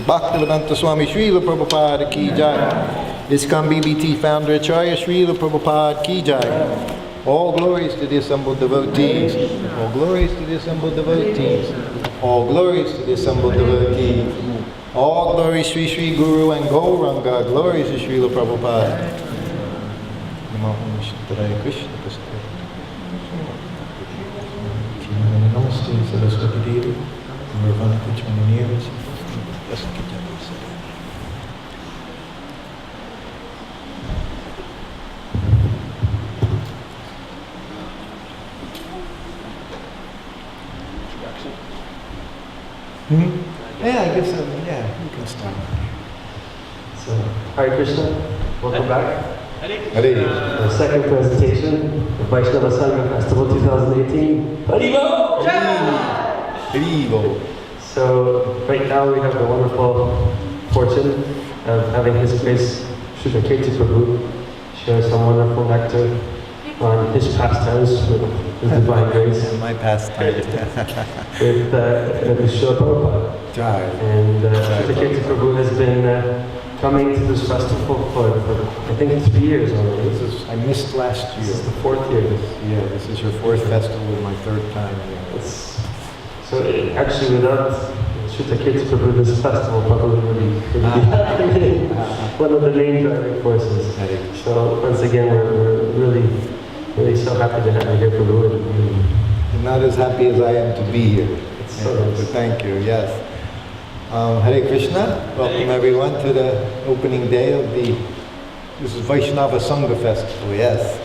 Bhaktivedanta Swami Srila Prabhupada ki jai. ISKCON BBT founder Acharya Srila Prabhupada ki jai. All glories to the assembled devotees. All glories to the assembled devotees. All glories to the assembled devotees. All glories Sri Sri Guru and Gauranga. Glories to Srila Prabhupada. Namo Krishna Namaste Saraswati Devi. Nirvana Chani Nears. Yeah, I guess yeah, you can start. So, Hare Krishna, welcome back. Hare. The second presentation of Vaishnava Sanga Festival 2018. Haribo! Haribo. So, right now we have the wonderful fortune of having His Grace Srutakirti Prabhu share some wonderful nectar on his pastimes with Divine Grace. My pastime. with Srila Prabhupada. And Srutakirti Prabhu has been coming to this festival for I think 3 years already. I missed last year. This is the 4th year. This is your 4th festival and my 3rd time. Actually without Srutakirti Prabhu, this festival probably would be one of the main driving forces. So once again, we're really so happy to have you here, Prabhu. I'm not as happy as I am to be here. So thank you, yes. Hare Krishna, welcome everyone to the opening day of this is Vaishnava Sanga Festival, yes.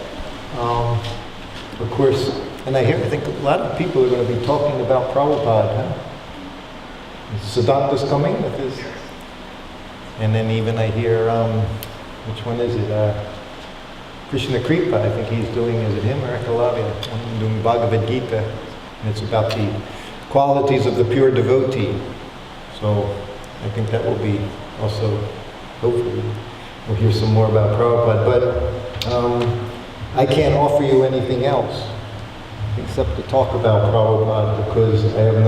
Of course, and I think a lot of people are going to be talking about Prabhupada, huh? Siddhartha's coming with his, and then even I hear, which one is it? Krishna Kripa, I think he's doing, is it him or Ekalavya? Doing Bhagavad Gita, and it's about the qualities of the pure devotee. So I think that will be also, hopefully, we'll hear some more about Prabhupada. But I can't offer you anything else except to talk about Prabhupada because I have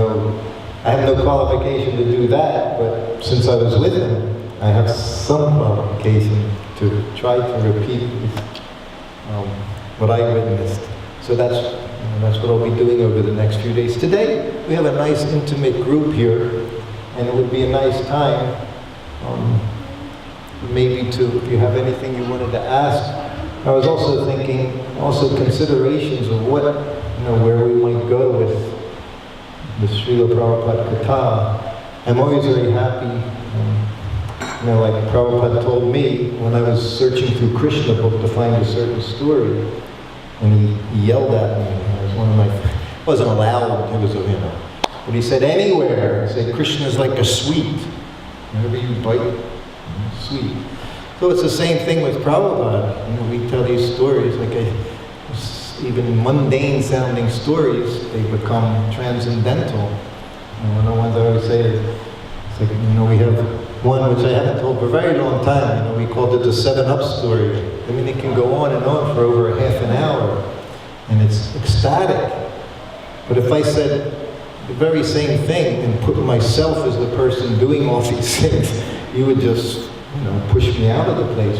no qualification to do that. But since I was with him, I have some qualification to try to repeat what I witnessed. So that's what I'll be doing over the next few days. Today we have a nice intimate group here. And it would be a nice time, maybe if you have anything you wanted to ask. I was also thinking, considerations of where we might go with the Srila Prabhupada Katha. I'm always very happy, like Prabhupada told me when I was searching through Krishna book to find a certain story, and he yelled at me. It was wasn't allowed, it was but he said anywhere, he said Krishna is like a sweet. Whenever you bite, sweet. So it's the same thing with Prabhupada. We tell these stories, even mundane sounding stories, they become transcendental. One of the ones I always say is, we have one which I haven't told for a very long time. We called it the 7-Up story. I mean, it can go on and on for over half an hour, and it's ecstatic. But if I said the very same thing and put myself as the person doing all these things, you would just, push me out of the place.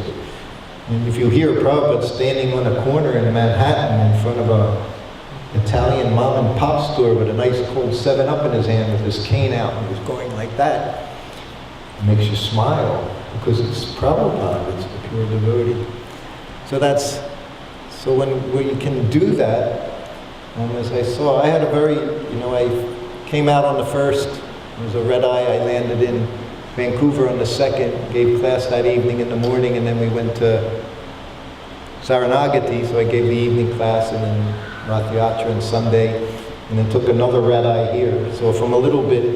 And if you hear Prabhupada standing on a corner in Manhattan in front of an Italian mom and pop store with a nice cold 7-Up in his hand with his cane out, and he was going like that, it makes you smile because it's Prabhupada, it's the pure devotee. So when you can do that, as I saw, I had a very, I came out on the 1st, it was a red eye, I landed in Vancouver on the 2nd, gave class that evening in the morning, and then we went to Saranagati, so I gave the evening class, and then Rath Yatra on Sunday, and then took another red eye here. So if I'm a little bit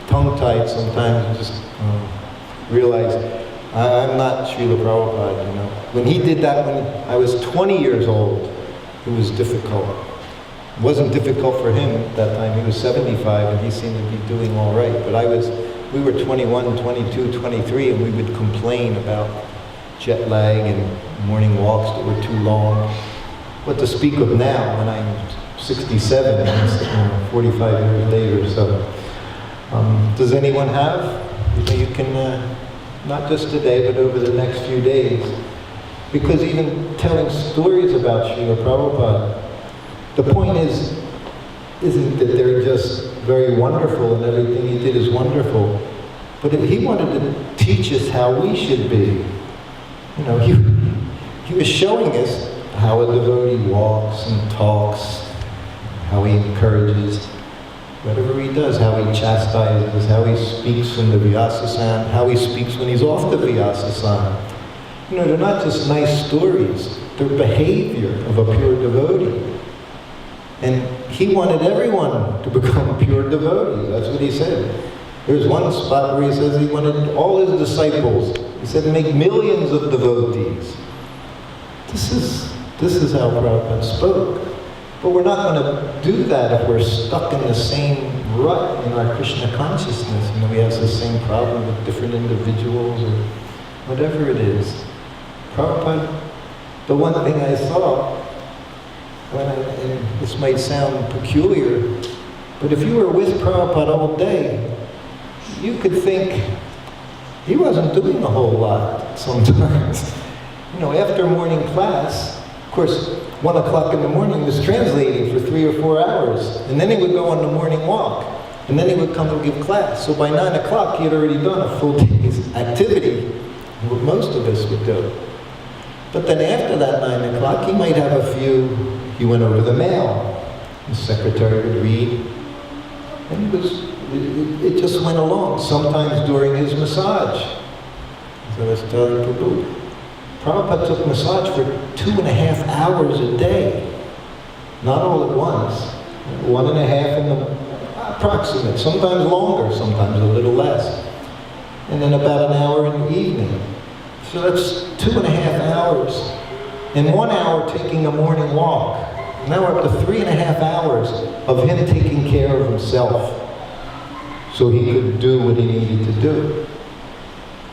tongue-tied sometimes, I just realize I'm not Srila Prabhupada, When he did that when I was 20 years old, it was difficult. It wasn't difficult for him at that time. He was 75 and he seemed to be doing all right. But we were 21, 22, 23, and we would complain about jet lag and morning walks that were too long. What to speak of now when I'm 67 and 45 years later. So, does anyone have? You can, not just today, but over the next few days. Because even telling stories about Srila Prabhupada, the point isn't that they're just very wonderful and everything he did is wonderful, but he wanted to teach us how we should be. He was showing us how a devotee walks and talks, how he encourages, whatever he does, how he chastises, how he speaks from the Vyasasana, how he speaks when he's off the Vyasasana. They're not just nice stories, they're behavior of a pure devotee. And he wanted everyone to become pure devotees. That's what he said. There's one spot where he says he wanted all his disciples, he said, to make millions of devotees. This is how Prabhupada spoke. But we're not going to do that if we're stuck in the same rut in our Krishna consciousness. We have the same problem with different individuals or whatever it is. Prabhupada, the one thing I saw, and this might sound peculiar, but if you were with Prabhupada all day, you could think he wasn't doing a whole lot sometimes. After morning class, of course, 1 o'clock in the morning was translating for 3 or 4 hours. And then he would go on the morning walk. And then he would come and give class. So by 9 o'clock, he had already done a full day's activity, what most of us would do. But then after that 9 o'clock, he might have a few, he went over the mail. The secretary would read. And it just went along, sometimes during his massage. So I was telling Prabhu, Prabhupada took massage for 2.5 hours a day. Not all at once. 1.5 in the approximate, sometimes longer, sometimes a little less. And then about an hour in the evening. So that's 2.5 hours. And 1 hour taking a morning walk. Now we're up to 3.5 hours of him taking care of himself, so he could do what he needed to do.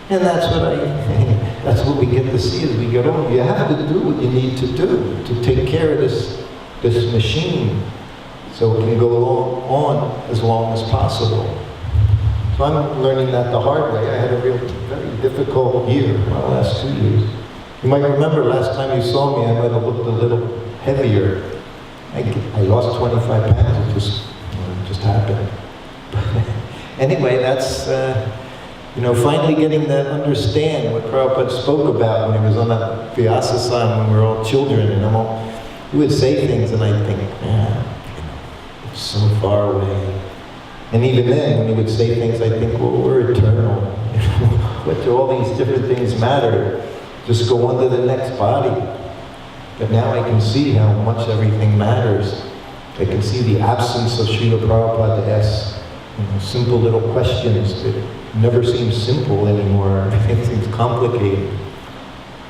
And that's what we get to see as we get older. You have to do what you need to do to take care of this machine so it can go on as long as possible. So I'm learning that the hard way. I had a very difficult year, my last 2 years. You might remember last time you saw me, I might have looked a little heavier. I lost 25 pounds, it just happened. Anyway, that's, finally getting to understand what Prabhupada spoke about when he was on that Vyasa Sanga when we were all children. And he would say things and I'd think, it's so far away. And even then, when he would say things, I'd think, well, we're eternal. What do all these different things matter? Just go on to the next body. But now I can see how much everything matters. I can see the absence of Srila Prabhupada to ask simple little questions that never seem simple anymore. Everything seems complicated.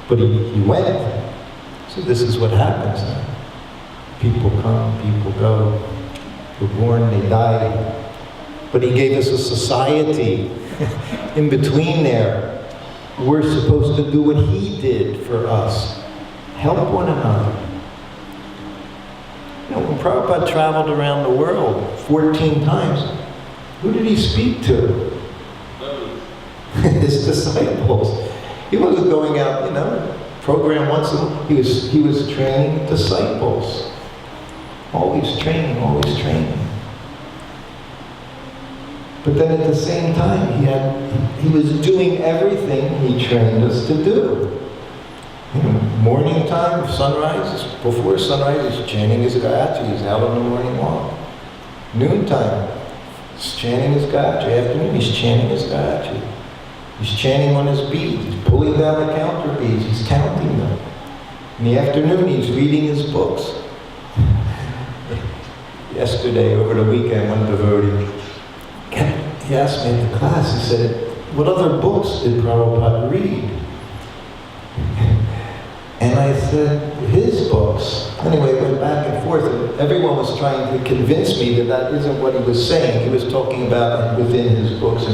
But he went. So this is what happens. People come, people go. They're born, they die. But he gave us a society in between there. We're supposed to do what he did for us. Help one another. When Prabhupada traveled around the world 14 times, who did he speak to? His disciples. He wasn't going out, program once a month. He was training disciples. Always training, always training. But then at the same time, he was doing everything he trained us to do. Morning time, sunrise, before sunrise, he's chanting his Gayatri. He's out on the morning walk. Noontime, he's chanting his Gayatri. Afternoon, he's chanting his Gayatri. He's chanting on his beads. He's pulling down the counter beads. He's counting them. In the afternoon, he's reading his books. Yesterday, over the weekend, one devotee, he asked me in the class, he said, what other books did Prabhupada read? And I said, his books. Anyway, it went back and forth, and everyone was trying to convince me that isn't what he was saying. He was talking about it within his books,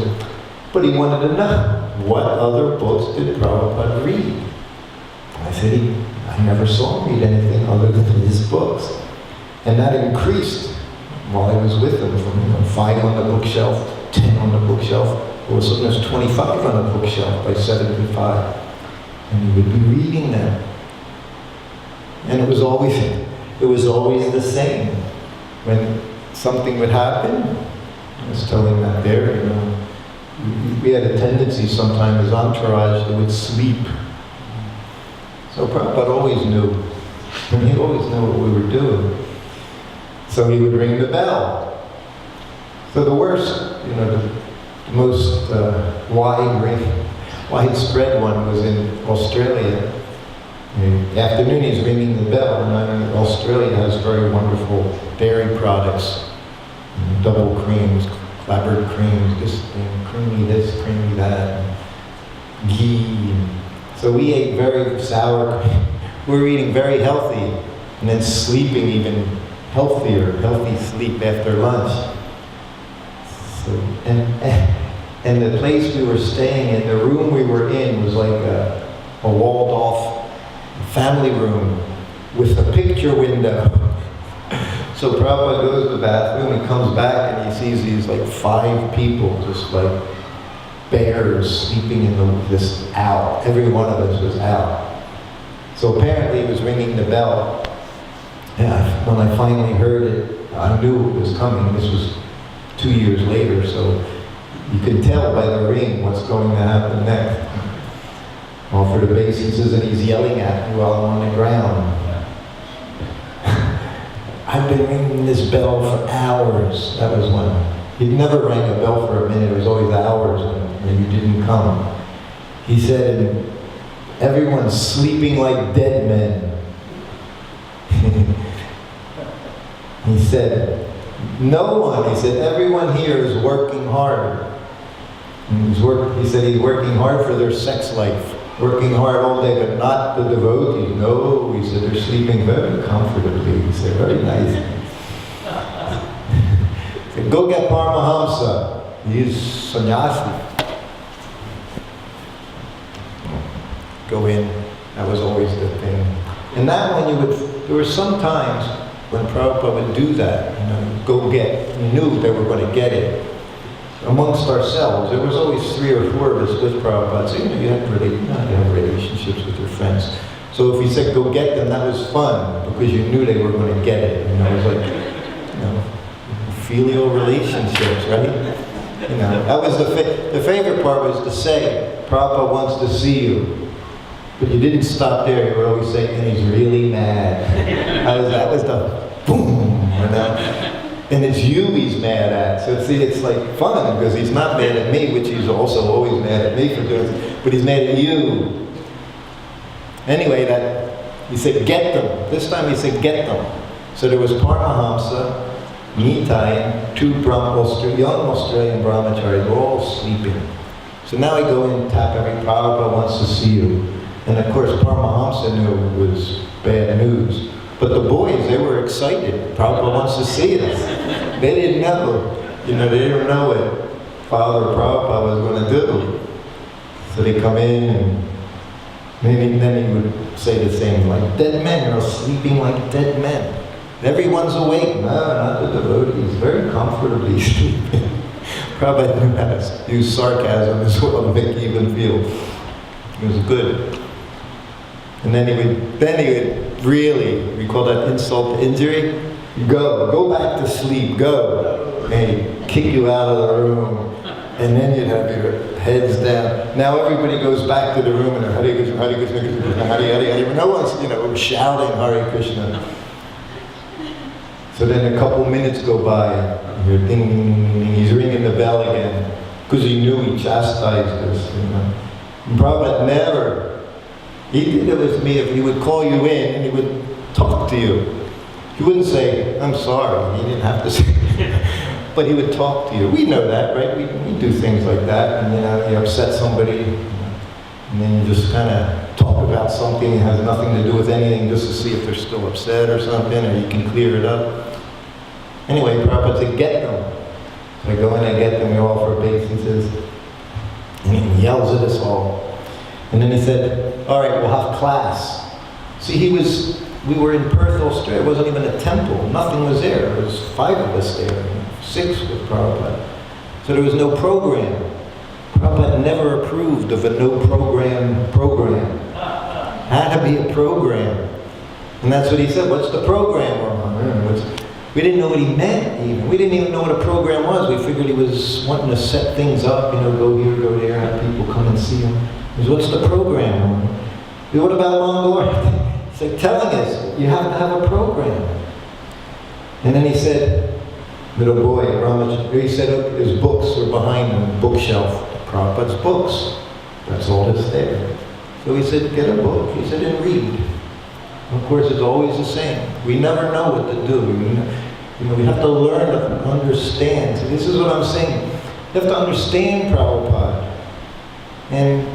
but he wanted to know, what other books did Prabhupada read? I said, I never saw him read anything other than his books. And that increased while I was with him, from 5 on the bookshelf, 10 on the bookshelf, or sometimes 25 on the bookshelf by 75. And he would be reading them. And it was always the same. When something would happen, I was telling that there, we had a tendency sometimes as entourage that would sleep. So Prabhupada always knew. He always knew what we were doing. So he would ring the bell. So the worst, the most widespread one was in Australia. In the afternoon he's ringing the bell, and Australia has very wonderful dairy products, double creams, clabbered cream, this thing, creamy this, creamy that, ghee. So we ate very sour cream. We were eating very healthy, and then sleeping even healthier, healthy sleep after lunch. So, and the place we were staying in, the room we were in was like a walled-off family room with a picture window. So Prabhupada goes to the bathroom, he comes back and he sees these like 5 people, just like bears sleeping in this out. Every one of us was out. So apparently he was ringing the bell. And when I finally heard it, I knew it was coming. This was 2 years later, so you can tell by the ring what's going to happen next. Offered obeisances and he's yelling at me while I'm on the ground. I've been ringing this bell for hours. That was when he'd never rang a bell for a minute. It was always hours when you didn't come. He said, everyone's sleeping like dead men. He said, no one. He said, everyone here is working hard. And he said he's working hard for their sex life. Working hard all day, but not the devotees. No, he said, they're sleeping very comfortably. He said, very nice. He said, go get Paramahamsa. He's sannyasi. Go in. That was always the thing. And that one, there were some times when Prabhupada would do that, go get, you knew they were going to get it. Amongst ourselves, there was always 3 or 4 of us with Prabhupada, so you have relationships with your friends. So if he said go get them, that was fun, because you knew they were going to get it. It was like, filial relationships, right? That was the favorite part was to say, Prabhupada wants to see you. But you didn't stop there, you would always say, and he's really mad. That was the boom, and it's you he's mad at. So see, it's like fun, because he's not mad at me, which he's also always mad at me for doing, but he's mad at you. Anyway, he said, get them. This time he said, get them. So there was Paramahamsa, Nitai, and 2 young Australian brahmacharis were all sleeping. So now I go in and tap every Prabhupada wants to see you. And of course, Paramahamsa knew it was bad news. But the boys, they were excited. Prabhupada wants to see us. They didn't know, they didn't know what Father Prabhupada was going to do. So they come in, and maybe then he would say the same, like dead men, sleeping like dead men. Everyone's awake. No, not the devotees, very comfortably sleeping. Prabhupada knew how to use sarcasm as well to make you even feel. It was good. And then he would really, we call that insult to injury. Go back to sleep, go. And he'd kick you out of the room. And then you'd have your heads down. Now everybody goes back to the room and they're Hare Krishna, Hare Krishna, Krishna, Hare Hare. No one's, shouting Hare Krishna. So then a couple minutes go by and you're ding, ding, ding, ding. He's ringing the bell again. Because he knew he chastised us, And Prabhupada never. He did it with me. If he would call you in, and he would talk to you. He wouldn't say, I'm sorry. He didn't have to say but he would talk to you. We know that, right? We do things like that. And you upset somebody, and then you just kind of talk about something that has nothing to do with anything, just to see if they're still upset or something, or you can clear it up. Anyway, Prabhupada said, get them. So I go in and get them, we offer obeisances. And he yells at us all. And then he said, all right, we'll have class. See, we were in Perth, Australia. It wasn't even a temple. Nothing was there. There was 5 of us there, 6 with Prabhupada. So there was no program. Prabhupada never approved of a no-program. Had to be a program. And that's what he said, what's the program? We didn't know what he meant even. We didn't even know what a program was. We figured he was wanting to set things up, go here, go there, have people come and see him. He said, what's the program? What about Mongolian? He's like telling us, you have to have a program. And then he said, little boy, he said his books were behind him, bookshelf, Prabhupada's books. That's all that's there. So he said, get a book. He said, and read. Of course, it's always the same. We never know what to do. You know, we have to learn to understand. So this is what I'm saying. You have to understand Prabhupada. And,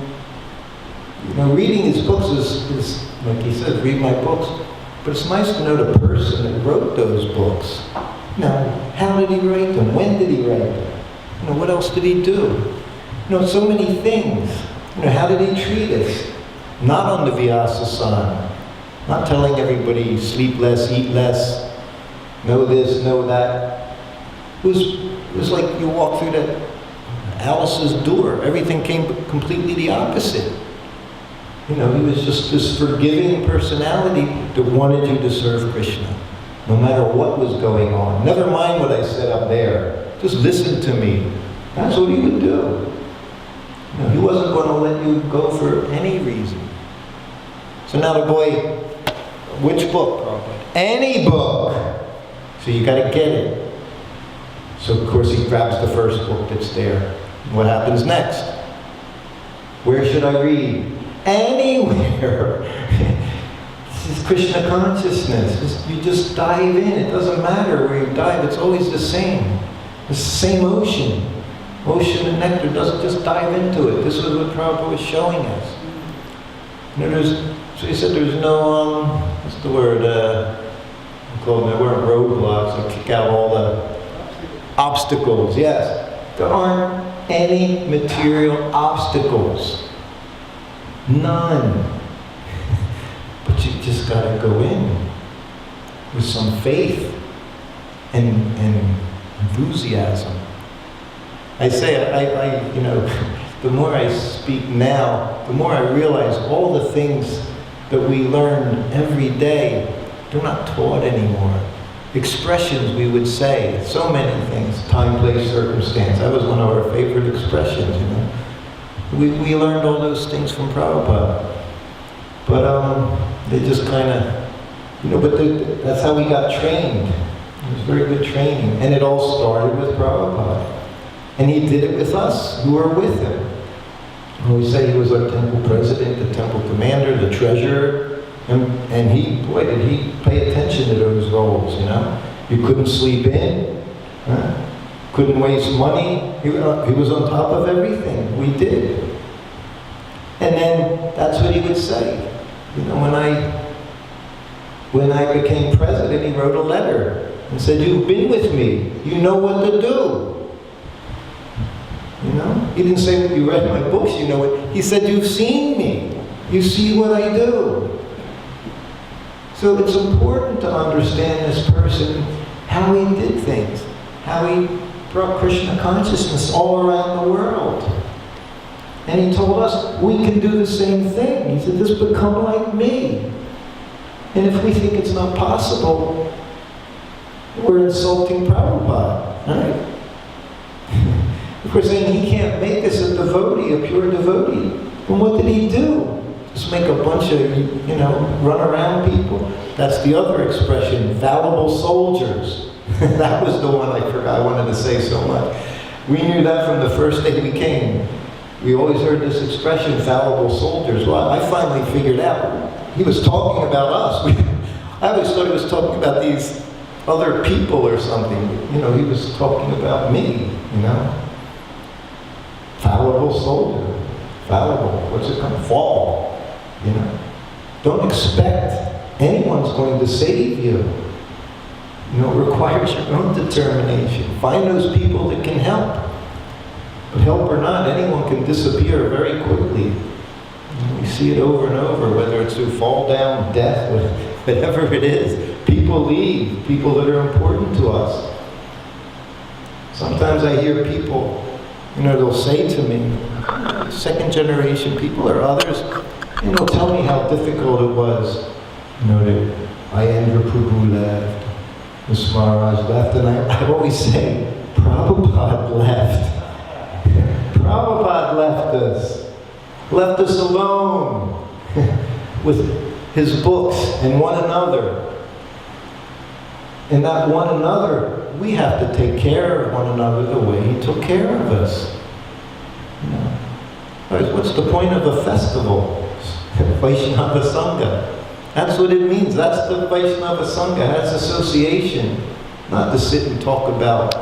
you know, reading his books is like he said, read my books. But it's nice to know the person that wrote those books. You know, how did he write them? When did he write them? You know, what else did he do? You know, so many things. You know, how did he treat us? Not on the Vaishnava Sanga. Not telling everybody sleep less, eat less, know this, know that. It was like you walk through that Alice's door. Everything came completely the opposite. You know, he was just this forgiving personality that wanted you to serve Krishna, no matter what was going on. Never mind what I said up there. Just listen to me. That's what he would do. You know, he wasn't going to let you go for any reason. So now the boy, which book? Any book. So you got to get it. So of course he grabs the first book that's there. What happens next? Where should I read? Anywhere. This is Krishna consciousness. You just dive in. It doesn't matter where you dive. It's always the same. It's the same ocean. Ocean and nectar doesn't just dive into it. This is what Prabhupada was showing us. You know, so he said there's no, what's the word? There weren't roadblocks that kick out all the obstacles. Yes. There aren't any material obstacles. None. But you just got to go in with some faith and enthusiasm. I say, you know, the more I speak now, the more I realize all the things that we learn every day, they're not taught anymore. Expressions, we would say, so many things. Time, place, circumstance. That was one of our favorite expressions, you know. We learned all those things from Prabhupada. But they just kind of, you know, but that's how we got trained. It was very good training. And it all started with Prabhupada. And he did it with us, who were with him. And we say he was our temple president, the temple commander, the treasurer. And he, boy, did he pay attention to those roles, you know. You couldn't sleep in. Huh? Couldn't waste money. He was on top of everything. We did. And then that's what he would say. You know, when I became president, he wrote a letter and said, "You've been with me. You know what to do." You know? He didn't say, "You read my books, you know what." He said, "You've seen me. You see what I do." So it's important to understand this person, how he did things, how he brought Krishna consciousness all around the world. And he told us we can do the same thing. He said, just become like me. And if we think it's not possible, we're insulting Prabhupada, right? If we're saying he can't make us a devotee, a pure devotee, then what did he do? Just make a bunch of, you know, run around people? That's the other expression, fallible soldiers. That was the one I forgot I wanted to say so much. We knew that from the first day we came. We always heard this expression, fallible soldiers. Well, I finally figured out he was talking about us. I always thought he was talking about these other people or something. You know, he was talking about me, you know. Fallible soldier. Fallible. What's it called? Fall. You know. Don't expect anyone's going to save you. You know, it requires your own determination. Find those people that can help. But help or not, anyone can disappear very quickly. We see it over and over, whether it's through fall down, death, whatever it is. People leave, people that are important to us. Sometimes I hear people, you know, they'll say to me, second generation people or others, you know, tell me how difficult it was. You know, that Ayendra Prabhu left, Miss Maharaj left, and I always say, Prabhupada left. Prabhupada left us alone with his books and one another. And that one another, we have to take care of one another the way he took care of us. You know? What's the point of a festival? Vaishnava Sanga. That's what it means. That's the Vaishnava Sanga. That's association. Not to sit and talk about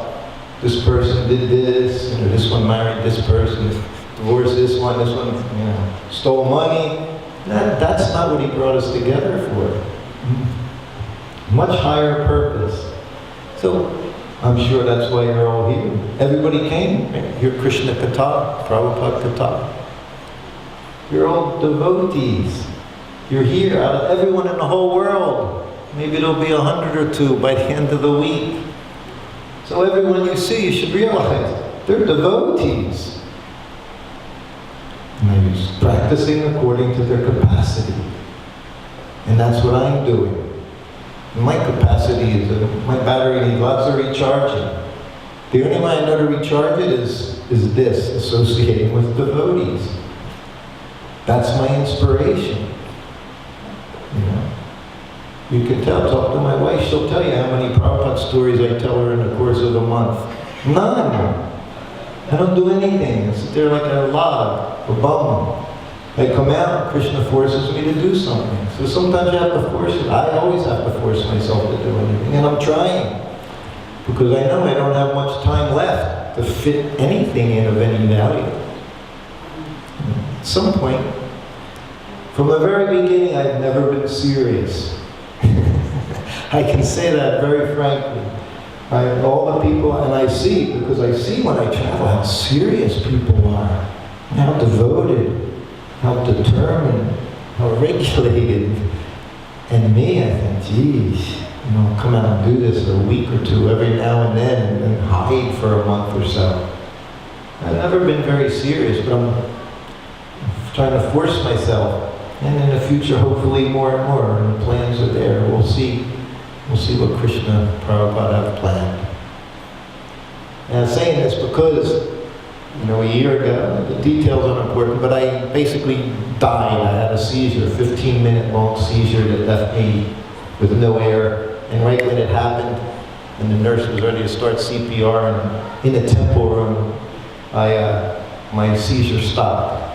this person did this, this one married this person, divorced this one stole money. That's not what he brought us together for. Much higher purpose. So I'm sure that's why you're all here. Everybody came. You're Krishna Katha, Prabhupada Katha. You're all devotees. You're here out of everyone in the whole world. Maybe there'll be 100 or 2 by the end of the week. So everyone you see, you should realize, they're devotees. And they're just practicing according to their capacity. And that's what I'm doing. My capacity is, my battery needs lots of recharging. The only way I know to recharge it is this, associating with devotees. That's my inspiration. You can tell, talk to my wife, she'll tell you how many Prabhupada stories I tell her in the course of a month. None. I don't do anything. I sit there like a log, a bum. I come out, Krishna forces me to do something. So sometimes I have to force it. I always have to force myself to do anything. And I'm trying. Because I know I don't have much time left to fit anything in of any value. At some point, from the very beginning, I've never been serious. I can say that very frankly. All the people, and I see, because I see when I travel how serious people are, how devoted, how determined, how regulated. And me, I think, geez, come out and do this a week or 2 every now and then, and then hide for a month or so. I've never been very serious, but I'm trying to force myself. And in the future, hopefully more and more, and the plans are there. We'll see what Krishna Prabhupada have planned. And I'm saying this because, a year ago, the details aren't important, but I basically died. I had a seizure, 15-minute long seizure that left me with no air. And right when it happened, and the nurse was ready to start CPR, and in the temple room, my seizure stopped.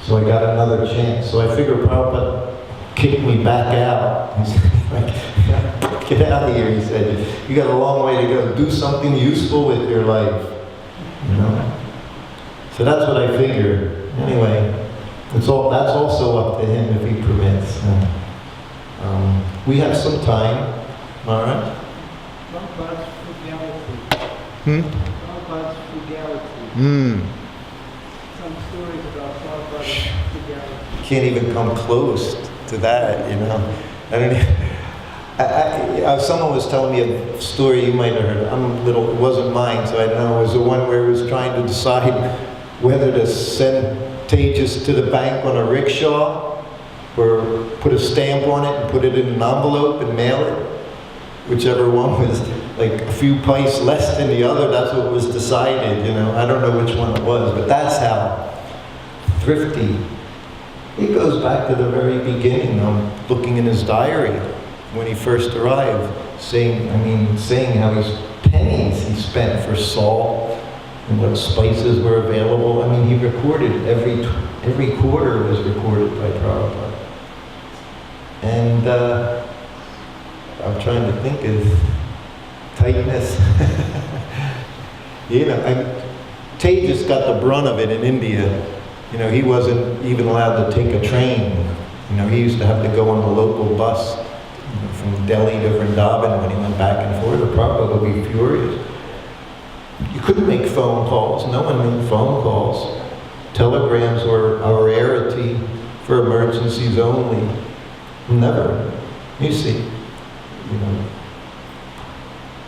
So I got another chance. So I figured Prabhupada kicked me back out. He said, get out of here, he said. You got a long way to go. Do something useful with your life. So that's what I figured. Anyway, that's also up to him if he permits. We have some time. All right? Prabhupada's frugality. Prabhupada's frugality. Some stories about Prabhupada's frugality. Can't even come close to that, I don't someone was telling me a story you might have heard. It wasn't mine, so I don't know. It was the one where he was trying to decide whether to send Tejas to the bank on a rickshaw or put a stamp on it and put it in an envelope and mail it. Whichever one was like a few pice less than the other, that's what was decided, I don't know which one it was, but that's how thrifty. It goes back to the very beginning. I'm looking in his diary when he first arrived, saying how his pennies he spent for salt and what spices were available. He recorded every quarter was recorded by Prabhupada. And I'm trying to think of tightness. Tejas got the brunt of it in India. He wasn't even allowed to take a train. He used to have to go on the local bus from Delhi to Vrindavan when he went back and forth. The Prabhupada would be furious. You couldn't make phone calls. No one made phone calls. Telegrams were a rarity for emergencies only. Never. You see,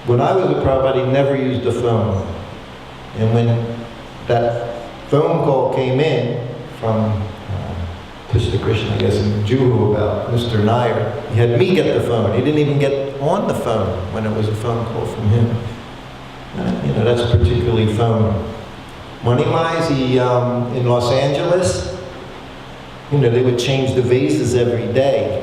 when I was a Prabhupada, he never used a phone. And when that phone call came in from Krishna, I guess, in Juhu about Mr. Nair, he had me get the phone. He didn't even get on the phone when it was a phone call from him. That's particularly phone. Money-wise, he, in Los Angeles, they would change the vases every day.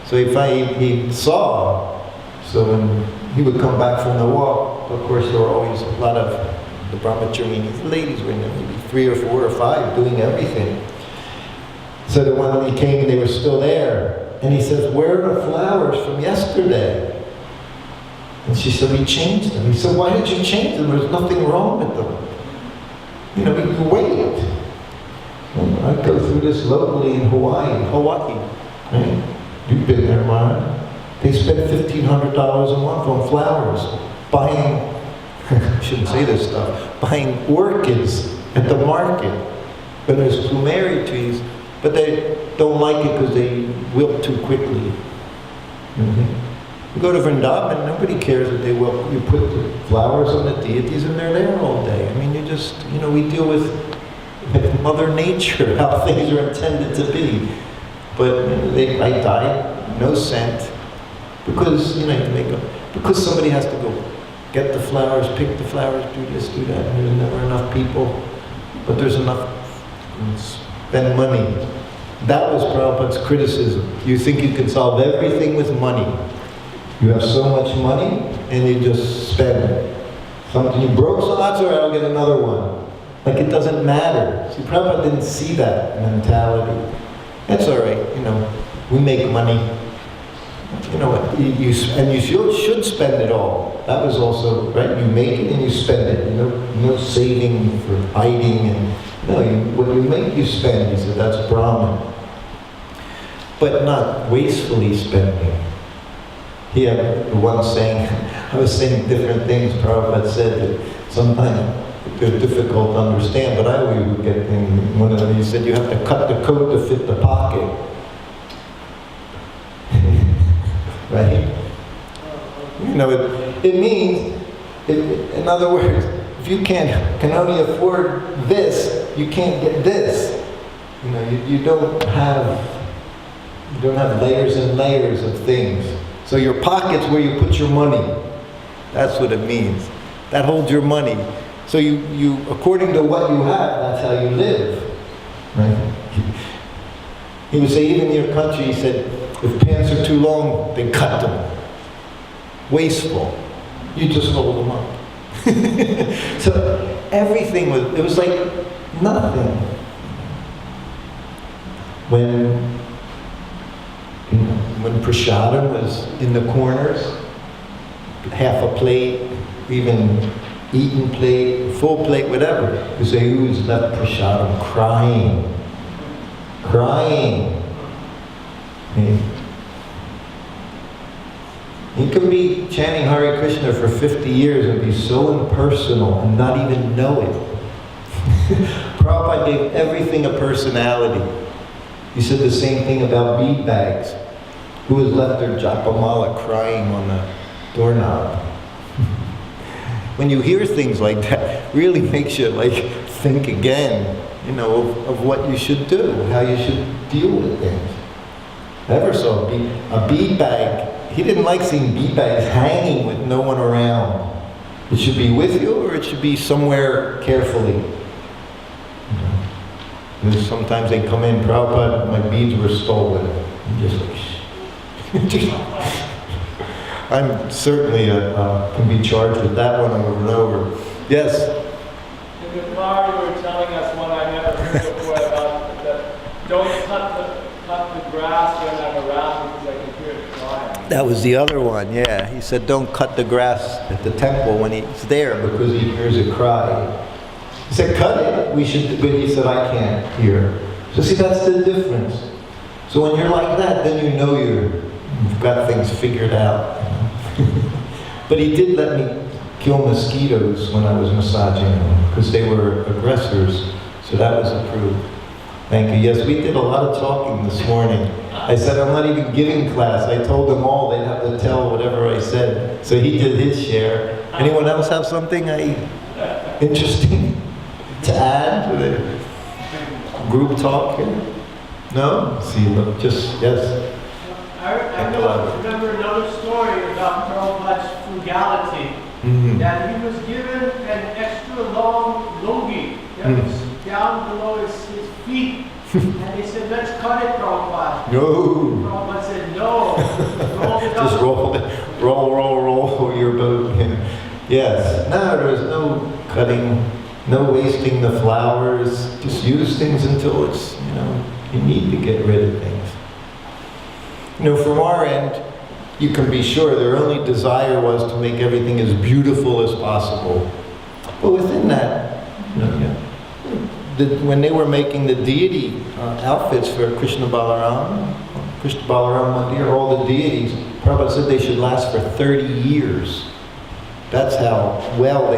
So he saw. So when he would come back from the walk, of course, there were always a lot of the brahmacharinis, ladies were in there, maybe 3 or 4 or 5 doing everything. So that when he came, they were still there. And he says, where are the flowers from yesterday? And she said, we changed them. He said, why did you change them? There's nothing wrong with them. You know, you wait. And I go through this locally in Hawaii. Right? You've been there, Mara. They spend $1,500 a month on flowers, buying, I shouldn't say this stuff, buying orchids at the market. When there's plumeria trees, but they don't like it because they wilt too quickly. You go to Vrindavan, nobody cares that they wilt. You put the flowers on the deities and they're there all day. I mean, you just, you know, we deal with Mother Nature, how things are intended to be. But I died, no scent, because, you know, because somebody has to go get the flowers, pick the flowers, do this, do that, and there's never enough people, but there's enough, spend money. That was Prabhupada's criticism. You think you can solve everything with money. You have so much money, and you just spend it. Something you broke, so that's all right, I'll get another one. Like it doesn't matter. See, Prabhupada didn't see that mentality. That's all right, you know, we make money. You know what, you should spend it all. That was also, right, you make it and you spend it. You know, no saving for hiding. And no, what you make, you spend. He said, that's Brahman. But not wastefully spending. He had one saying, I was saying different things Prabhupada said that sometimes they're difficult to understand, but I always would get in one of them. He said, you have to cut the coat to fit the pocket. Right? You know, it means, in other words, if you can only afford this, you can't get this. You know, you don't have layers and layers of things. So your pocket's where you put your money. That's what it means. That holds your money. So you according to what you have, that's how you live. Right? He would say, even in your country, he said, if pants are too long, they cut them. Wasteful. You just hold them up. So everything it was like nothing. When prasadam was in the corners, half a plate, even eaten plate, full plate, whatever, you say, who's left prasadam? Crying. Crying. You can be chanting Hare Krishna for 50 years and be so impersonal and not even know it. Prabhupada gave everything a personality. He said the same thing about bead bags. Who has left their japamala crying on the doorknob? When you hear things like that, really makes you like think again, you know, of what you should do, how you should deal with things. I ever saw a bead bag. He didn't like seeing bead bags hanging with no one around. It should be with you, or it should be somewhere carefully. Sometimes they come in, Prabhupada, my beads were stolen. I'm just like, shh. I'm certainly can be charged with that one over and over. Yes? In the car, you were telling us one I never heard before about that don't cut the grass when I'm around because I can hear it crying. That was the other one, yeah. He said don't cut the grass at the temple when he's there because he hears it cry. He said cut it, we should, but he said I can't hear. So see, that's the difference. So when you're like that, then you know you've got things figured out. But he did let me kill mosquitoes when I was massaging them because they were aggressors. So that was approved. Thank you. Yes, we did a lot of talking this morning. I said I'm not even giving class. I told them all they'd have to tell whatever I said. So he did his share. Anyone else have something interesting to add to the group talk here? No? See, look, just, yes. I remember another story about Prabhupada's frugality. Mm-hmm. That he was given an extra long lungi that was down below his feet. And they said, let's cut it, Prabhupada. No. Prabhupada said, no. Roll it up. Just roll your boat. Yes. No, there's no cutting, no wasting the flowers. Just use things until it's, you need to get rid of things. From our end, you can be sure their only desire was to make everything as beautiful as possible. But within that, when they were making the deity outfits for Krishna Balaram Mandir, all the deities, Prabhupada said they should last for 30 years. That's how well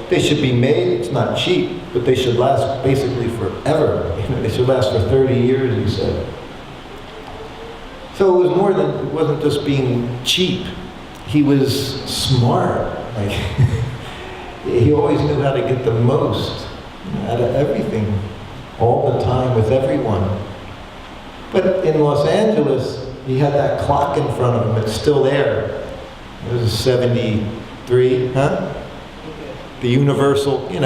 they should be made. It's not cheap, but they should last basically forever. They should last for 30 years, he said. So it was more than, it wasn't just being cheap. He was smart. Like, he always knew how to get the most out of everything, all the time, with everyone. But in Los Angeles, he had that clock in front of him. It's still there. It was 73, huh? The universal, it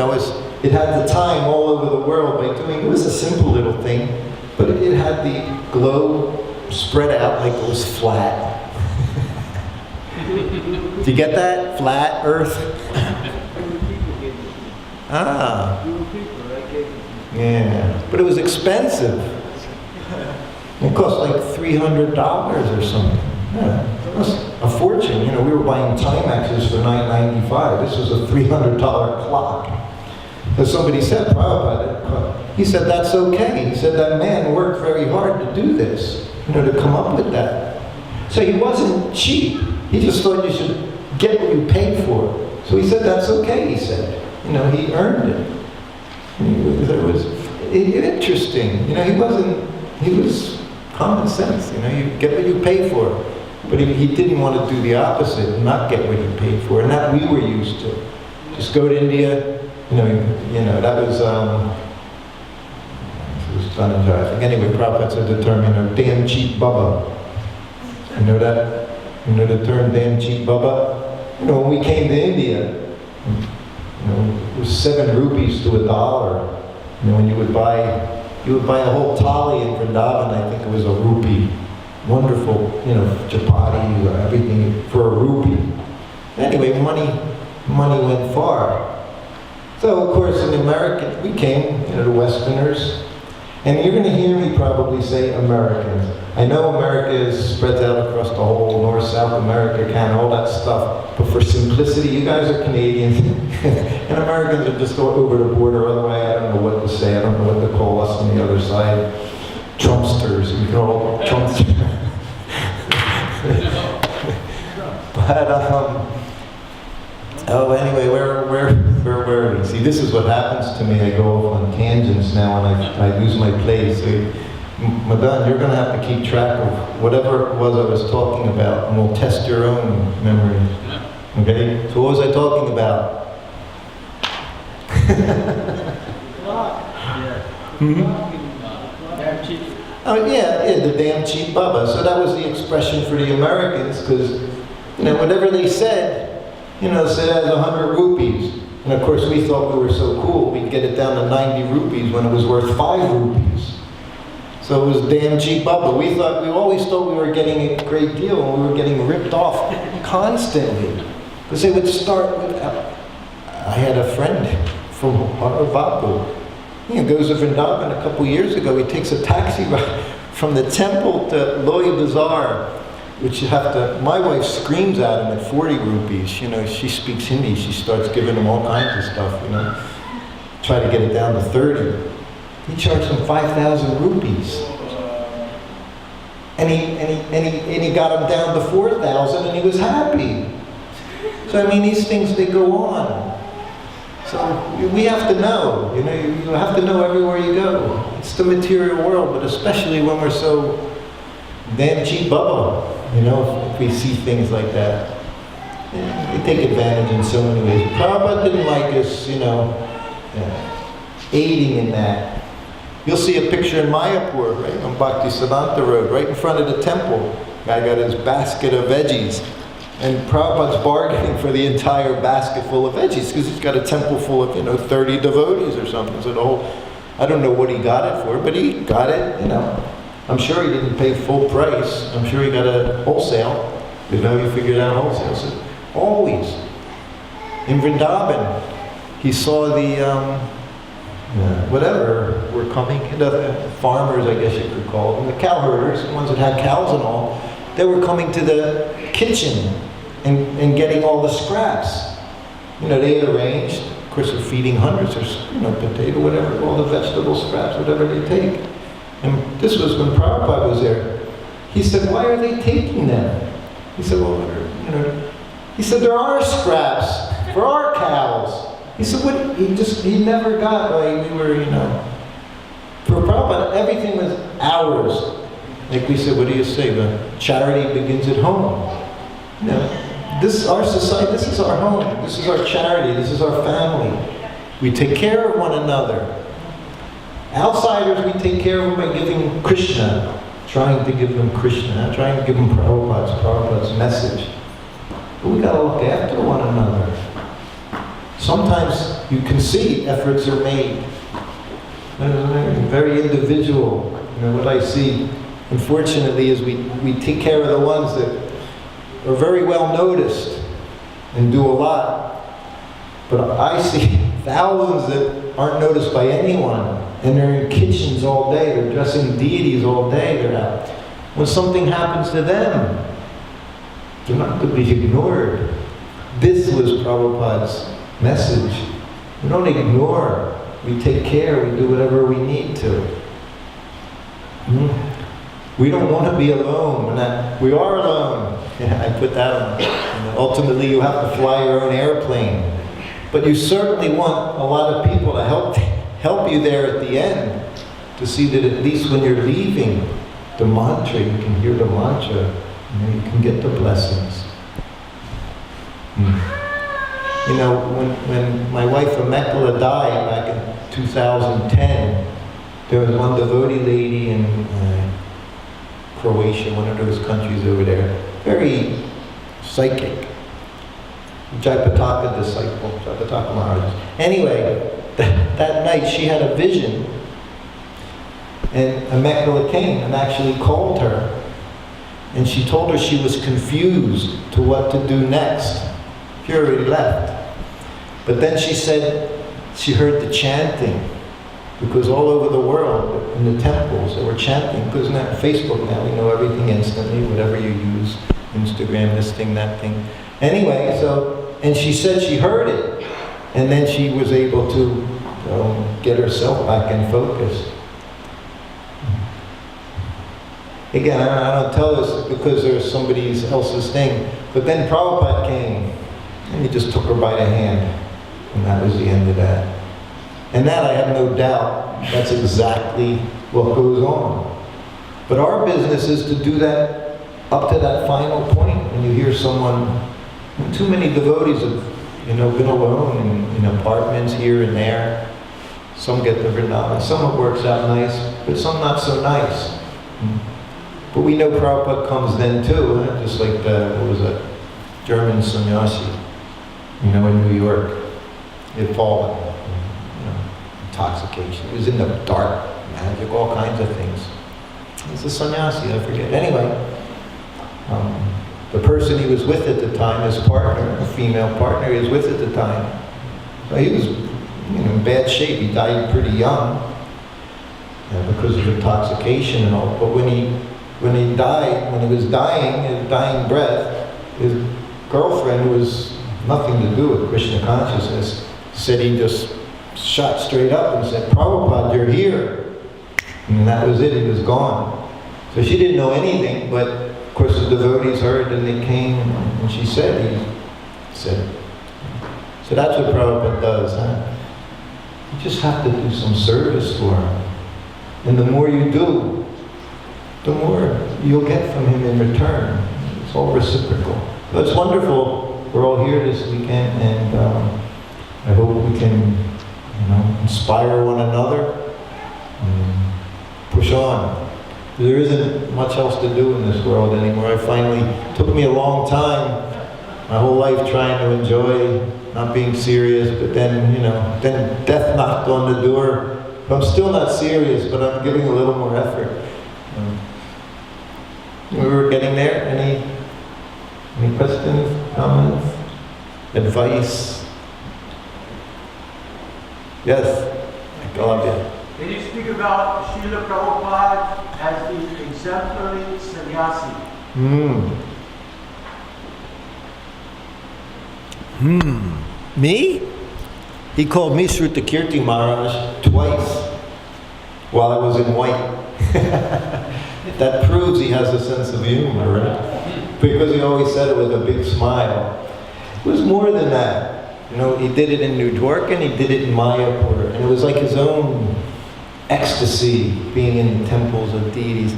had the time all over the world by doing, it was a simple little thing, but it had the globe spread out like it was flat. Do you get that? Flat Earth? Yeah, but it was expensive. It cost like $300 or something. Yeah, it was a fortune. We were buying Timexes for $9.95. This was a $300 clock. As somebody said, Prabhupada, he said, that's okay. He said, that man worked very hard to do this, to come up with that. So he wasn't cheap. He just thought you should get what you paid for. So he said, that's okay, he said. He earned it. It was interesting. He was common sense. You get what you pay for. But he didn't want to do the opposite, not get what he paid for. And that we were used to. Just go to India, that was done in driving. Anyway, Prabhupada said the term, damn cheap bubba. You know that? You know the term damn cheap bubba? When we came to India, it was 7 rupees to $1. When you would buy a whole thali in Vrindavan, I think it was a rupee. Wonderful, chapati or everything for a rupee. Anyway, money went far. So, of course, in America, we came, the Westerners, and you're going to hear me probably say Americans. I know America spreads out across the whole North, South America, Canada, all that stuff, but for simplicity, you guys are Canadians, and Americans are just over the border. Otherwise, I don't know what to say. I don't know what to call us on the other side. Trumpsters. We can all Trumpsters. But anyway, where were we? See, this is what happens to me. I go off on tangents now, and I lose my place. So, Madan, you're going to have to keep track of whatever it was I was talking about, and we'll test your own memory. Okay? So what was I talking about? Oh yeah, the damn cheap bubba. So that was the expression for the Americans, because whatever they said, said as 100 rupees. And of course we thought we were so cool, we'd get it down to 90 rupees when it was worth 5 rupees. So it was damn cheap bubba. We always thought we were getting a great deal, and we were getting ripped off constantly. Because they would start with, I had a friend from Harvard. He goes to Vrindavan a couple years ago. He takes a taxi ride from the temple to Loy Bazaar, which you have to, my wife screams at him at 40 rupees. She speaks Hindi. She starts giving him all kinds of stuff, Try to get it down to 30. He charged him 5,000 rupees. And he got him down to 4,000, and he was happy. So these things, they go on. So we have to know, you have to know everywhere you go. It's the material world, but especially when we're so damn cheap bubba, if we see things like that. We take advantage in so many ways. Prabhupada didn't like us, aiding in that. You'll see a picture in Mayapur, right, on Bhaktisiddhanta Road, right in front of the temple. Guy got his basket of veggies. And Prabhupada's bargaining for the entire basket full of veggies, because he's got a temple full of, 30 devotees or something. So the whole, I don't know what he got it for, but he got it, I'm sure he didn't pay full price. I'm sure he got a wholesale. He figured out wholesale. So always. In Vrindavan, he saw the, whatever were coming, the farmers, I guess you could call them, the cow herders, the ones that had cows and all. they were coming to the kitchen and getting all the scraps. You know, they had arranged, of course they're feeding hundreds of, potato, whatever, all the vegetable scraps, whatever they take. And this was when Prabhupada was there. He said, why are they taking them? He said, well, he said, there are scraps for our cows. He said, what? He never got why we were, For Prabhupada, everything was ours. Like we said, what do you say? Charity begins at home. This is our society, this is our home, this is our charity, this is our family. We take care of one another. Outsiders, we take care of them by giving Krishna, trying to give them Krishna, trying to give them Prabhupada's message. But we got to look after one another. Sometimes you can see efforts are made. Very individual. What I see, unfortunately, is we take care of the ones that are very well noticed and do a lot. But I see thousands that aren't noticed by anyone, and they're in kitchens all day, they're dressing deities all day, they're out. When something happens to them, they're not to be ignored. This was Prabhupada's message. We don't ignore, we take care, we do whatever we need to. We don't want to be alone. We are alone. I put that on. Ultimately, you have to fly your own airplane. But you certainly want a lot of people to help you there at the end, to see that at least when you're leaving, the mantra, you can hear the mantra, you can get the blessings. When my wife Amekala died back in 2010, there was one devotee lady in Croatia, one of those countries over there, very psychic. Jayapataka disciple, Jayapataka Maharaj. Anyway, that night she had a vision, and Amekala came and actually called her, and she told her she was confused to what to do next. She already left. But then she said she heard the chanting, because all over the world, in the temples, they were chanting. Because now, Facebook now, we know everything instantly, whatever you use, Instagram, this thing, that thing. Anyway, and she said she heard it, and then she was able to get herself back in focus. Again, I don't tell this because there's somebody else's thing, but then Prabhupada came, and he just took her by the hand, and that was the end of that. And that, I have no doubt, that's exactly what goes on. But our business is to do that up to that final point. When you hear someone, too many devotees have, been alone in apartments here and there. Some get the Vrindavan, some it works out nice, but some not so nice. But we know Prabhupada comes then too, just like German sannyasi, in New York. He had fallen. Intoxication. He was in the dark, magic, all kinds of things. He's a sannyasi, I forget. Anyway, the person he was with at the time, his partner, a female partner he was with at the time, so he was in bad shape. He died pretty young because of intoxication and all. But when he was dying, his dying breath, his girlfriend, who was nothing to do with Krishna consciousness, said he just shot straight up and said, "Prabhupada, you're here." And that was it, he was gone. So she didn't know anything, but of course the devotees heard and they came, and she said, so that's what Prabhupada does, huh? You just have to do some service for him. And the more you do, the more you'll get from him in return. It's all reciprocal. So it's wonderful. We're all here this weekend, and I hope we can inspire one another and push on. There isn't much else to do in this world anymore. It took me a long time, my whole life trying to enjoy, not being serious, but then, then death knocked on the door. I'm still not serious, but I'm giving a little more effort. We were getting there. Any questions, comments, advice? Yes, Columbia. Can you speak about Srila Prabhupada as the exemplary sannyasi? Me? He called me Srutakirti Maharaj twice while I was in white. That proves he has a sense of humor, right? Because he always said it with a big smile. It was more than that. You know, he did it in New York and he did it in Mayapur. And it was like his own ecstasy being in temples of deities.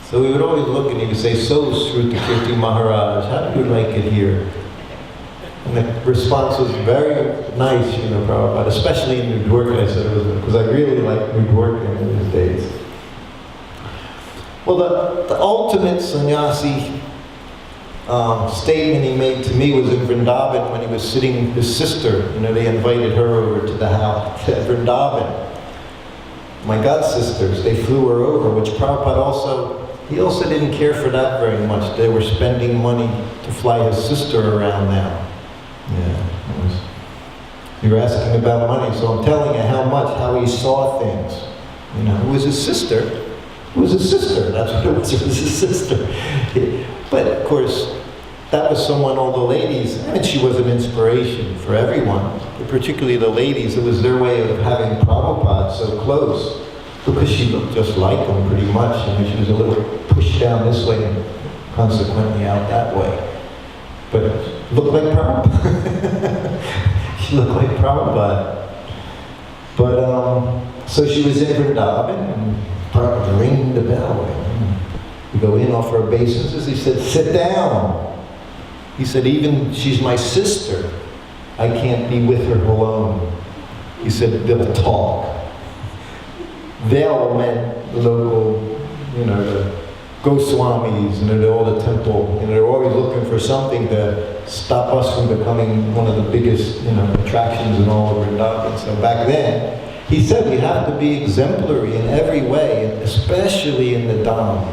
So he would always look and he would say, "So Srutakirti Maharaj, how do you like it here?" And the response was very nice, you know, Prabhupada, especially in New York. I said it was because I really liked New York in those days. Well, the ultimate sannyasi statement he made to me was in Vrindavan when he was sitting with his sister. You know, they invited her over to the house at Vrindavan. My god sisters, they flew her over, which Prabhupada he also didn't care for that very much. They were spending money to fly his sister around now. Yeah, you were asking about money, so I'm telling you how he saw things. You know, it was his sister. It was his sister, that's what it was. It was his sister. But of course, that was someone all the ladies, I mean, she was an inspiration for everyone, but particularly the ladies. It was their way of having Prabhupada so close, because she looked just like him pretty much. I mean, she was a little pushed down this way and consequently out that way. But looked like Prabhupada. She looked like Prabhupada. But, so she was in Vrindavan, and Prabhupada ringed the bell. We go in, offer obeisances. He said, "Sit down." He said, "Even she's my sister, I can't be with her alone." He said, "They'll talk." They'll meant the local, you know, the Goswamis, and all the temple, and they're always looking for something to stop us from becoming one of the biggest, you know, attractions in all of Vrindavan. So back then, he said we have to be exemplary in every way, especially in the Dham.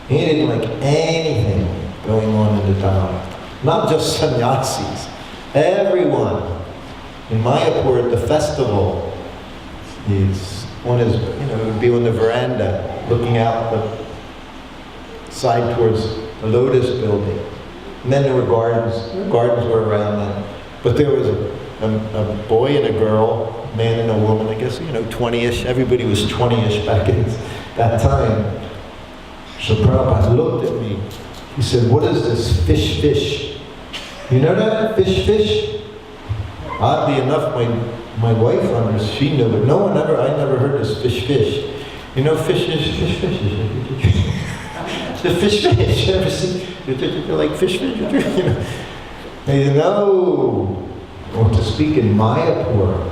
He didn't like anything going on in the Dham. Not just sannyasis, everyone. In Mayapur at the festival, one is, you know, would be on the veranda, looking out the side towards the Lotus building. And then there were gardens. Gardens were around then. But there was a boy and a girl, a man and a woman, I guess, you know, 20-ish. Everybody was 20-ish back in that time. So Prabhupada looked at me. He said, "What is this fish? You know that? Fish? Oddly enough, my wife she knew, but I never heard this fish. You know, fish. The fish. You ever see? You're like fish. You know. They know. Or to speak in Mayapur.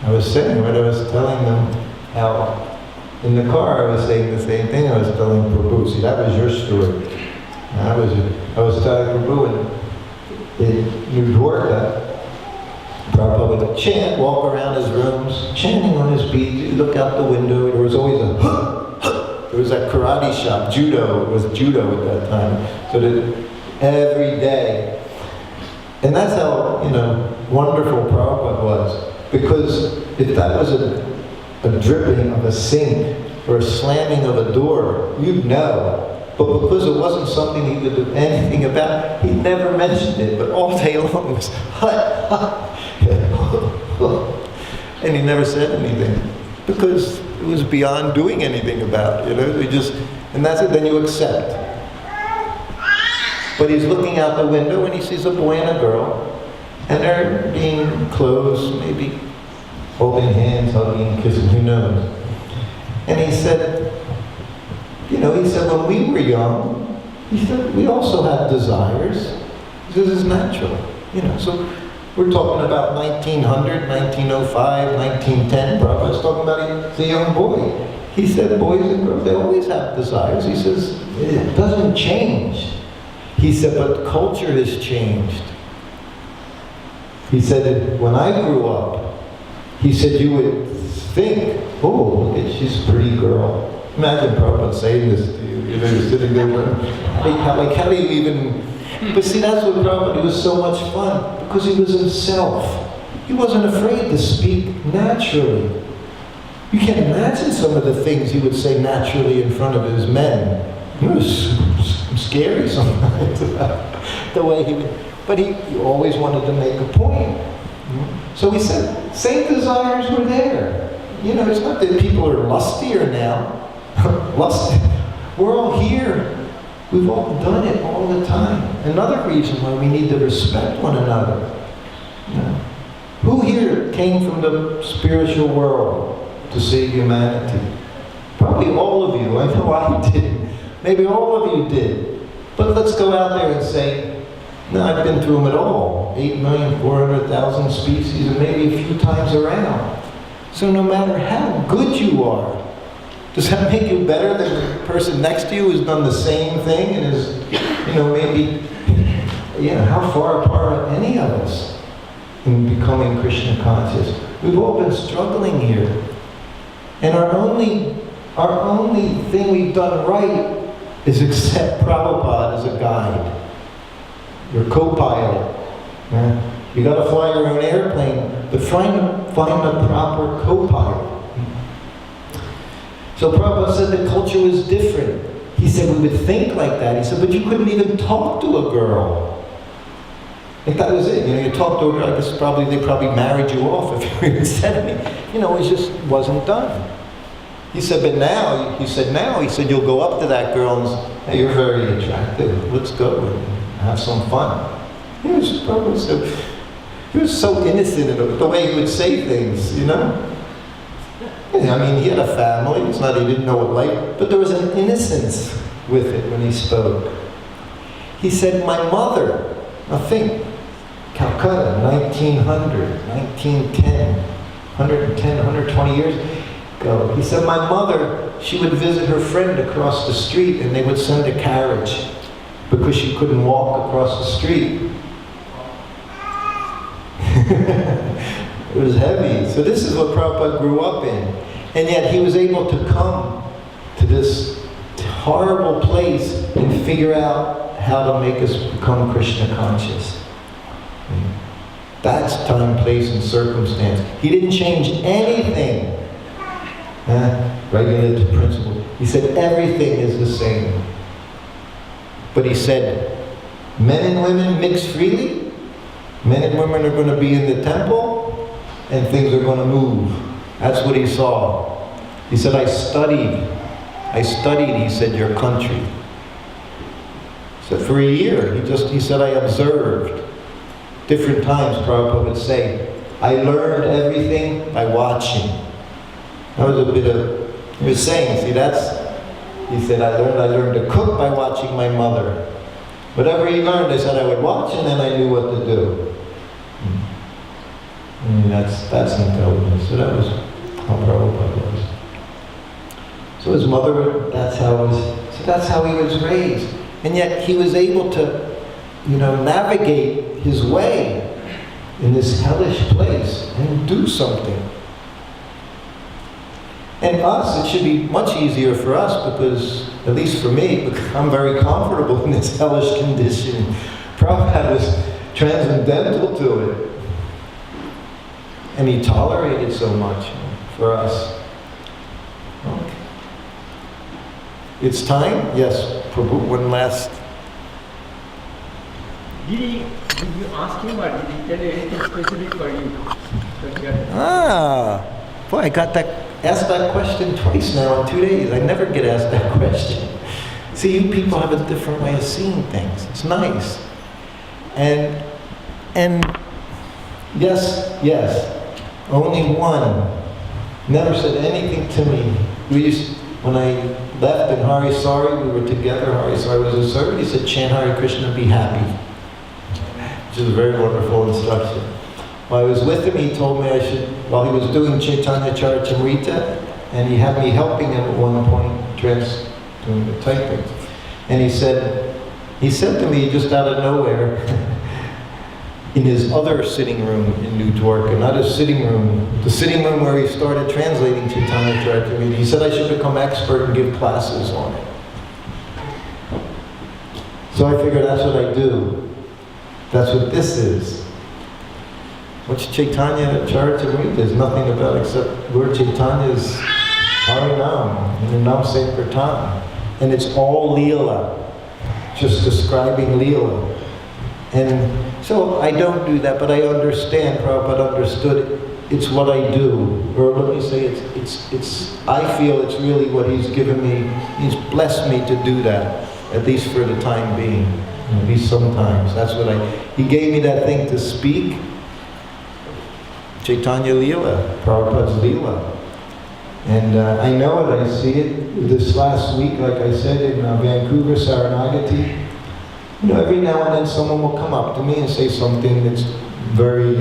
I was telling them how in the car I was saying the same thing I was telling Prabhu. See, that was your story. I was telling Prabhu in New York that Prabhupada would chant, walk around his rooms, chanting on his beads. He'd look out the window. There was always there was that karate shop, judo. It was judo at that time. So that every day. And that's how, you know, wonderful Prabhupada was. Because if that was a dripping of a sink or a slamming of a door, you'd know. But because it wasn't something he would do anything about, he never mentioned it. But all day long it was hut. And he never said anything. Because it was beyond doing anything about, you know. And that's it, then you accept. But he's looking out the window and he sees a boy and a girl, and they're being close, maybe holding hands, hugging, kissing, who knows. And he said, when we were young, he said, we also had desires. This is natural, you know. So we're talking about 1900, 1905, 1910. Prabhupada's talking about the young boy. He said, boys and girls, they always have desires. He says, it doesn't change. He said, but culture has changed. He said, when I grew up, he said, you would think, oh, look at, she's a pretty girl. Imagine Prabhupada saying this to you. You know, you're sitting there, how do you even... But see, that's what Prabhupada, it was so much fun, because he was himself. He wasn't afraid to speak naturally. You can't imagine some of the things he would say naturally in front of his men. He was scary sometimes about the way he would, but he always wanted to make a point. So he said, same desires were there. You know, it's not that people are lustier now. We're all here. We've all done it all the time. Another reason why we need to respect one another. You know, who here came from the spiritual world to save humanity? Probably all of you. I know I did. Maybe all of you did. But let's go out there and say, no, I've been through them at all. 8,400,000 species and maybe a few times around. So no matter how good you are, does that make you better than the person next to you who's done the same thing and is, you know, maybe, how far apart are any of us in becoming Krishna conscious? We've all been struggling here. And our only thing we've done right is accept Prabhupada as a guide. Your co-pilot. You got to fly your own airplane, but find a proper co-pilot. So Prabhupada said the culture was different. He said we would think like that. He said, but you couldn't even talk to a girl. Like that was it. You talk to a girl, I guess they probably married you off if you even said anything. It just wasn't done. He said, but now, he said, you'll go up to that girl and say, hey, you're very attractive. Let's go and have some fun. He was so innocent in the way he would say things, I mean, he had a family. It's not he didn't know what life, but there was an innocence with it when he spoke. He said, my mother, I think, Calcutta, 1900, 1910, 120 years ago. He said, my mother, she would visit her friend across the street and they would send a carriage because she couldn't walk across the street. It was heavy. So this is what Prabhupada grew up in. And yet he was able to come to this horrible place and figure out how to make us become Krishna conscious. That's time, place, and circumstance. He didn't change anything. Regulative principle. He said everything is the same. But he said, men and women mix freely. Men and women are going to be in the temple, and things are going to move. That's what he saw. He said, I studied, he said, your country. He said, for a year, he said, I observed. Different times, Prabhupada would say, I learned everything by watching. That was a bit of, he was saying, he said, I learned to cook by watching my mother. Whatever he learned, I said I would watch, and then I knew what to do. I mean, that's intelligence. So that was how Prabhupada was. So his mother, that's how he was raised. And yet he was able to, navigate his way in this hellish place and do something. And us, it should be much easier for us because, at least for me, because I'm very comfortable in this hellish condition. Prabhupada was transcendental to it. And he tolerated so much for us. Okay. It's time? Yes, Prabhu, one last. Did you ask him or did he tell you anything specific for you? Boy, I got asked that question twice now in 2 days. I never get asked that question. See, you people have a different way of seeing things. It's nice. And yes, only one never said anything to me. When I left in Hari Sari, we were together, Hari Sari was a servant, he said, chant Hare Krishna, be happy. Which is a very wonderful instruction. While I was with him, he told me I should, while he was doing Chaitanya Charitamrita, and he had me helping him at one point, doing the typing. And he said to me just out of nowhere, in his other sitting room in New Dwarka, not his sitting room, the sitting room where he started translating Chaitanya Charitamrita, he said I should become expert and give classes on it. So I figured that's what I do. That's what this is. What's Chaitanya Charitamrita? There's nothing about it except Lord Chaitanya's Harinam, and the Nam Sankirtan. And it's all Leela. just describing Leela. And so I don't do that, but I understand. Prabhupada understood it. It's what I do. Or let me say, I feel it's really what he's given me. He's blessed me to do that, at least for the time being. At least sometimes. That's what he gave me that thing to speak. Chaitanya Leela, Prabhupada's Leela. And I know it, I see it. This last week, like I said, in Vancouver, Saranagati, every now and then someone will come up to me and say something that's very,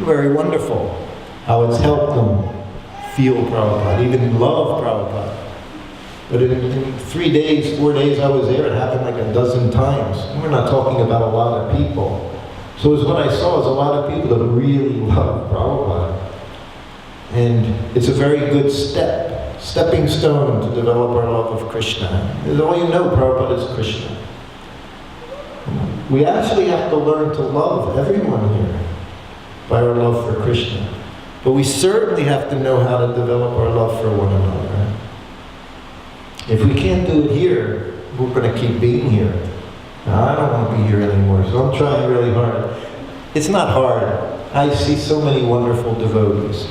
very wonderful. How it's helped them feel Prabhupada, even love Prabhupada. But in 3 days, 4 days I was there, it happened like a dozen times. And we're not talking about a lot of people. So what I saw is a lot of people that really love Prabhupada. And it's a very good stepping stone to develop our love of Krishna. As all you know, Prabhupada is Krishna. We actually have to learn to love everyone here by our love for Krishna. But we certainly have to know how to develop our love for one another. Right? If we can't do it here, we're going to keep being here. Now, I don't want to be here anymore, so I'm trying really hard. It's not hard. I see so many wonderful devotees,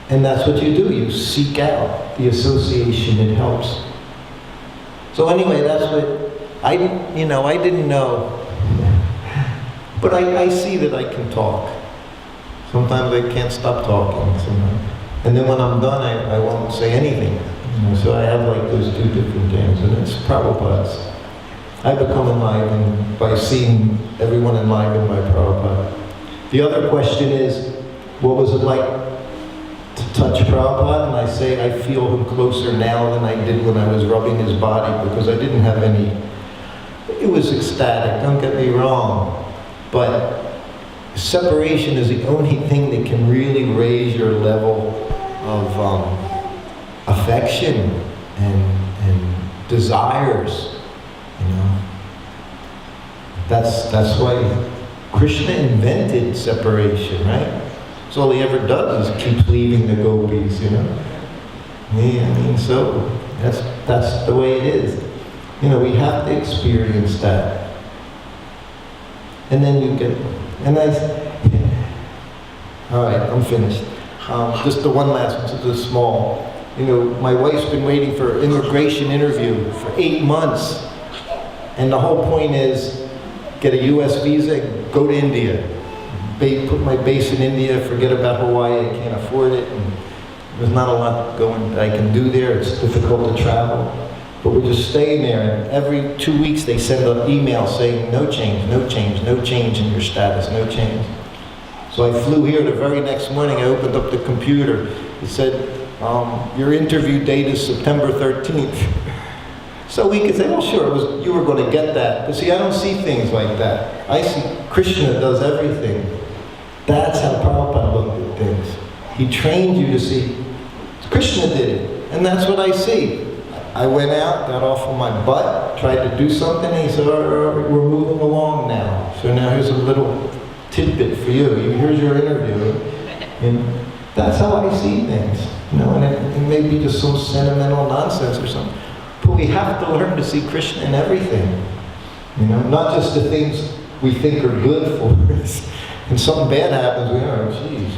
And that's what you do. You seek out the association. It helps. So anyway, that's what I didn't know. But I see that I can talk. Sometimes I can't stop talking. And then when I'm done, I won't say anything. So I have like those two different things. And it's Prabhupada's. I become enlivened by seeing everyone enlivened by Prabhupada. The other question is, what was it like to touch Prabhupada? And I say I feel him closer now than I did when I was rubbing his body, because I didn't have any. It was ecstatic, don't get me wrong. But separation is the only thing that can really raise your level of affection and desires. That's why Krishna invented separation, right? So all he ever does is keeps leaving the gopis, so that's the way it is. We have to experience that. And then you get, all right, I'm finished. Just the one last one, just small. My wife's been waiting for an immigration interview for 8 months. And the whole point is, get a US visa, go to India. Put my base in India, forget about Hawaii, I can't afford it. And there's not a lot I can do there, it's difficult to travel. But we're just staying there, and every 2 weeks they send an email saying, no change, no change, no change in your status, no change. So I flew here the very next morning, I opened up the computer. It said, your interview date is September 13th. So we could say, well, sure, you were going to get that. But see, I don't see things like that. I see Krishna does everything. That's how Prabhupada looked at things. He trained you to see. Krishna did it. And that's what I see. I went out, got off of my butt, tried to do something, and he said, all right, we're moving along now. So now here's a little tidbit for you. Here's your interview. And that's how I see things. And it may be just some sentimental nonsense or something. But we have to learn to see Krishna in everything. Not just the things we think are good for us. And something bad happens, we are, geez,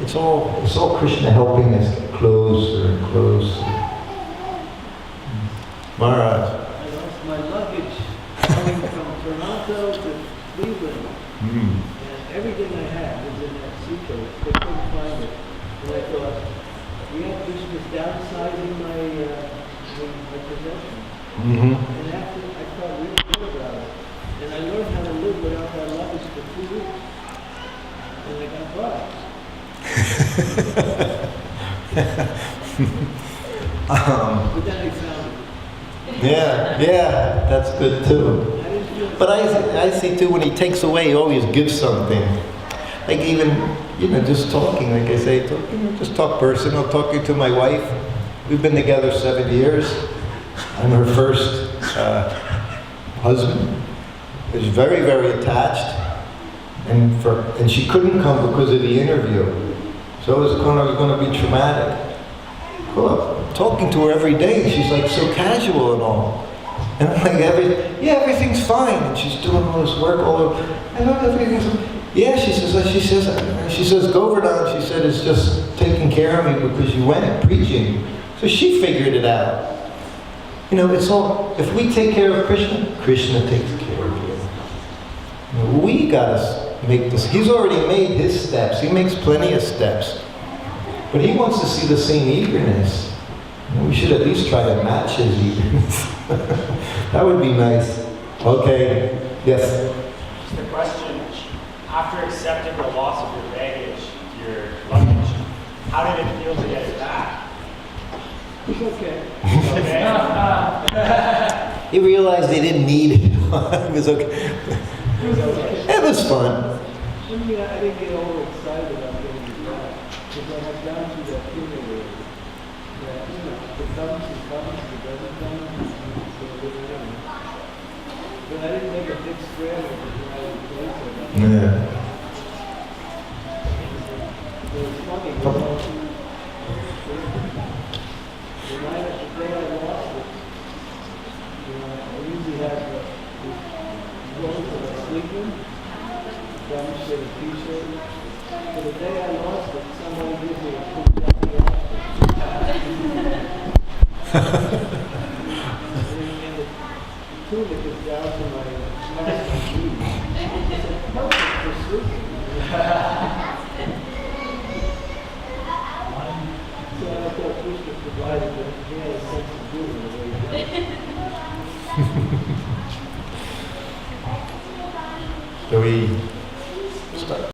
It's all Krishna helping us get closer and closer. Maharaj. I lost my luggage coming from Toronto to Cleveland. And everything I had was in that suitcase. They couldn't find it. And I thought, Krishna's downsizing my possessions. And after, I felt really good about it. And I learned how to live without that luggage for 2 weeks. And I got by. But then I found it. Yeah, that's good too. But I see too, when he takes away, he always gives something. Like even, just talking, like I say, just talk personal, talking to my wife. We've been together 7 years. I'm her first husband. I was very, very attached. And she couldn't come because of the interview. So it was going to be traumatic. Well, talking to her every day, she's like so casual and all. And I'm like, everything's fine. And she's doing all this work all over. And everything's, yeah, she says, Govardhan, she said, is just taking care of me because you went preaching. So she figured it out. You know, it's all, if we take care of Krishna, Krishna takes care of you. You know, we gotta make this, he's already made his steps. He makes plenty of steps. But he wants to see the same eagerness. You know, we should at least try to match his eagerness. That would be nice. Okay, yes? Just a question. After accepting the loss of your baggage, your luggage, how did it feel to get it back? It's okay. Okay. He realized they didn't need it. It was okay. It was okay. It was fun. I mean, I didn't get all excited about getting it back. Because I had gone through that period that, you know, if it comes, it comes. If it doesn't come, it's going to be. But I didn't make a big spread of it when I was closer. Yeah. It was funny, you know. The day I lost it, you know, I usually have clothes that I sleep in, gum shit, a t-shirt. But the day I lost it, somebody gave me a cool jacket. And the tunic is down to my smash my knees. It's perfect for sleeping. So I thought Krishna provided that he had a sense of humor the way he did. So we